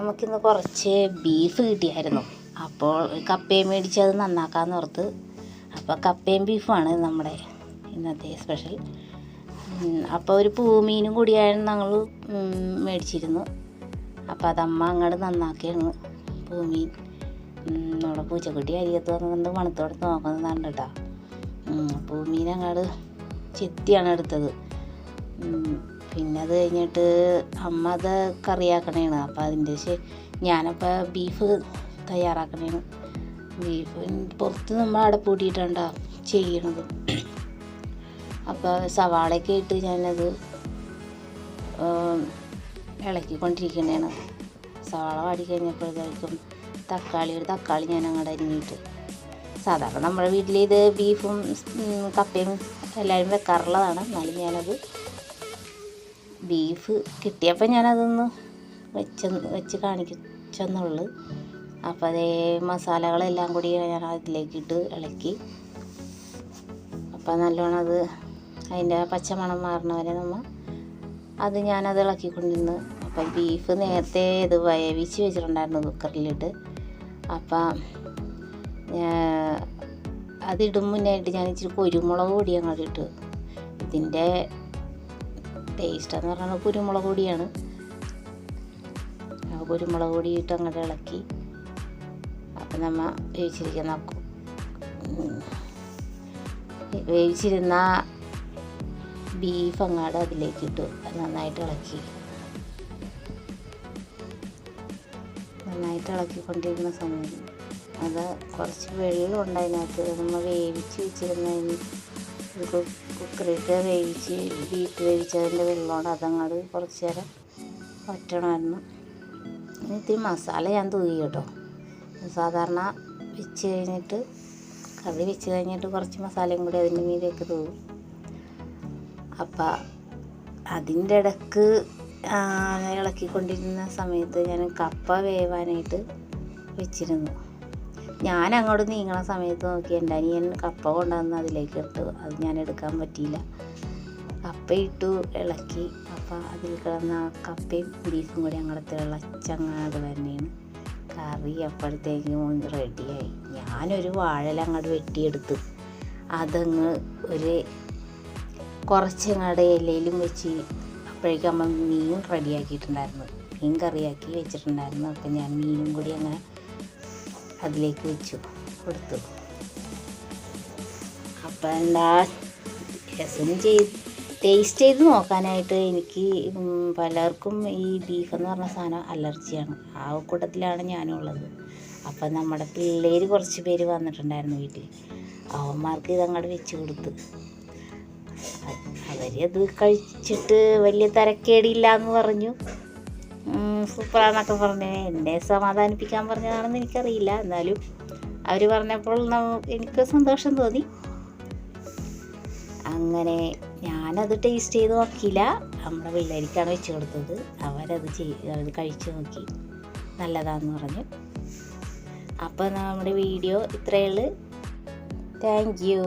നമുക്കിന്ന് കുറച്ച് ബീഫ് കിട്ടിയായിരുന്നു. അപ്പോൾ കപ്പയും മേടിച്ച് അത് നന്നാക്കാമെന്ന് ഓർത്ത്. അപ്പോൾ കപ്പയും ബീഫുമാണ് നമ്മുടെ ഇന്നത്തെ സ്പെഷ്യൽ. അപ്പോൾ ഒരു പൂമീനും കൂടിയായിരുന്നു ഞങ്ങൾ മേടിച്ചിരുന്നു. അപ്പോൾ അതമ്മ അങ്ങോട്ട് നന്നാക്കിയിരുന്നു. പൂമീൻ നമ്മുടെ പൂച്ചക്കുട്ടി അരിയത്ത് വന്നുകൊണ്ട് മണത്തോടത്ത് നോക്കുന്നതാണ് കേട്ടോ. പൂമീൻ അങ്ങോട്ട് ചെത്തിയാണ് എടുത്തത്. പിന്നെ അത് കഴിഞ്ഞിട്ട് അമ്മ അത് കറിയാക്കണേണ്. അപ്പോൾ അതിൻ്റെ ഞാനപ്പോൾ ബീഫ് തയ്യാറാക്കണേണ്. ബീഫ് പുറത്ത് നമ്മൾ അവിടെ പൂട്ടിയിട്ടാണ് ചെയ്യണത്. അപ്പോൾ സവാളയൊക്കെ ഇട്ട് ഞാനത് ഇളക്കിക്കൊണ്ടിരിക്കണേണ്. സവാള വാടി കഴിഞ്ഞപ്പോഴത്തേക്കും ഒരു തക്കാളി ഞാൻ അങ്ങോട്ട് അരിഞ്ഞിട്ട്, സാധാരണ നമ്മുടെ വീട്ടിൽ ഇത് ബീഫും കപ്പയും എല്ലാവരും വെക്കാറുള്ളതാണ്. എന്നാലും ഞാനത് ബീഫ് കിട്ടിയപ്പോൾ ഞാനതൊന്ന് വെച്ച് കാണിച്ചെന്നുള്ളു. അപ്പോൾ അതേ മസാലകളെല്ലാം കൂടി ഞാൻ അതിലേക്കിട്ട് ഇളക്കി. അപ്പോൾ നല്ലോണം അത് അതിൻ്റെ പച്ചമണം മാറണ വരെ അത് ഞാനത് ഇളക്കിക്കൊണ്ടിരുന്നു. അപ്പോൾ ബീഫ് നേരത്തെ ഇത് വേവിച്ച് വെച്ചിട്ടുണ്ടായിരുന്നു കുക്കറിലിട്ട്. അപ്പം അതിടും മുന്നായിട്ട് ഞാൻ ഇച്ചിരി കുരുമുളക് പൊടി അങ്ങോട്ട് ഇട്ട്. ഇതിൻ്റെ ടേസ്റ്റ് എന്ന് പറയുന്നത് കുരുമുളക് പൊടിയാണ്. കുരുമുളക് പൊടി ഇട്ട് അങ്ങോട്ട് ഇളക്കി. അപ്പം വേവിച്ചിരുന്ന ബീഫ് അങ്ങോട്ട് അതിലേക്ക് ഇട്ടു. നന്നായിട്ട് ഇളക്കിക്കൊണ്ടിരുന്ന സമയം അത് കുറച്ച് വെള്ളമുണ്ട് അതിനകത്ത്. നമ്മൾ വേവിച്ച് വെച്ചിരുന്നതിന് കുക്കറിട്ട് ബീഫ് വേവിച്ചതിൻ്റെ വെള്ളമാണ്. അതങ്ങോട്ട് കുറച്ച് നേരം വറ്റണമായിരുന്നു. ഇത്തിരി മസാല ഞാൻ തൂക്കി കേട്ടോ. സാധാരണ കറി വെച്ച് കഴിഞ്ഞിട്ട് കുറച്ച് മസാലയും കൂടി അതിൻ്റെ മീതെയൊക്കെ തൂകും. അപ്പം അതിൻ്റെ ഇടയ്ക്ക് ഇളക്കിക്കൊണ്ടിരുന്ന സമയത്ത് ഞാൻ കപ്പ വേവാനായിട്ട് വെച്ചിരുന്നു. ഞാൻ അങ്ങോട്ട് നീങ്ങണ സമയത്ത് നോക്കി എൻ്റെ അനിയൻ കപ്പ കൊണ്ടുവന്ന് അതിലേക്ക് ഇട്ടു. അത് ഞാൻ എടുക്കാൻ പറ്റിയില്ല. കപ്പ ഇട്ടു, ഇളക്കി. അപ്പം അതിൽ കിടന്ന കപ്പയും ബീഫും കൂടി അങ്ങോട്ട് തിളച്ചങ്ങാട് തന്നെയാണ് കറി. അപ്പോഴത്തേക്കും റെഡിയായി. ഞാനൊരു വാഴല അങ്ങോട്ട് വെട്ടിയെടുത്ത് അതങ്ങ് കുറച്ചങ്ങോട്ട് ഇലയിലും വെച്ച്. അപ്പോഴേക്കും അമ്മ മീൻ റെഡിയാക്കിയിട്ടുണ്ടായിരുന്നു, മീൻ കറിയാക്കി വെച്ചിട്ടുണ്ടായിരുന്നു. അപ്പം ഞാൻ മീനും കൂടി അങ്ങനെ അതിലേക്ക് വെച്ചു കൊടുത്തു. അപ്പം എന്താ ടേസ്റ്റ് ചെയ്ത് നോക്കാനായിട്ട് എനിക്ക് പലർക്കും ഈ ബീഫ് എന്ന് പറഞ്ഞ സാധനം അലർജിയാണ്. ആ കൂട്ടത്തിലാണ് ഞാനും ഉള്ളത്. അപ്പം നമ്മുടെ പിള്ളേർ കുറച്ച് പേര് വന്നിട്ടുണ്ടായിരുന്നു വീട്ടിൽ. അവന്മാർക്ക് ഇതങ്ങോട്ട് വെച്ച് കൊടുത്ത്. അവരത് കഴിച്ചിട്ട് വലിയ തരക്കേടില്ല എന്ന് പറഞ്ഞു, സൂപ്പറാന്നൊക്കെ പറഞ്ഞ്. എന്നെ സമാധാനിപ്പിക്കാൻ പറഞ്ഞതാണെന്ന് എനിക്കറിയില്ല. എന്നാലും അവർ പറഞ്ഞപ്പോൾ എനിക്ക് സന്തോഷം തോന്നി. അങ്ങനെ ഞാനത് ടേസ്റ്റ് ചെയ്ത് നോക്കിയില്ല. നമ്മുടെ പിള്ളേർക്കാണ് വെച്ച് കൊടുത്തത്. അവരത് കഴിച്ച് നോക്കി, നല്ലതാണെന്ന് പറഞ്ഞു. അപ്പോൾ നമ്മുടെ വീഡിയോ ഇത്രയേ ഉള്ളൂ. Thank you.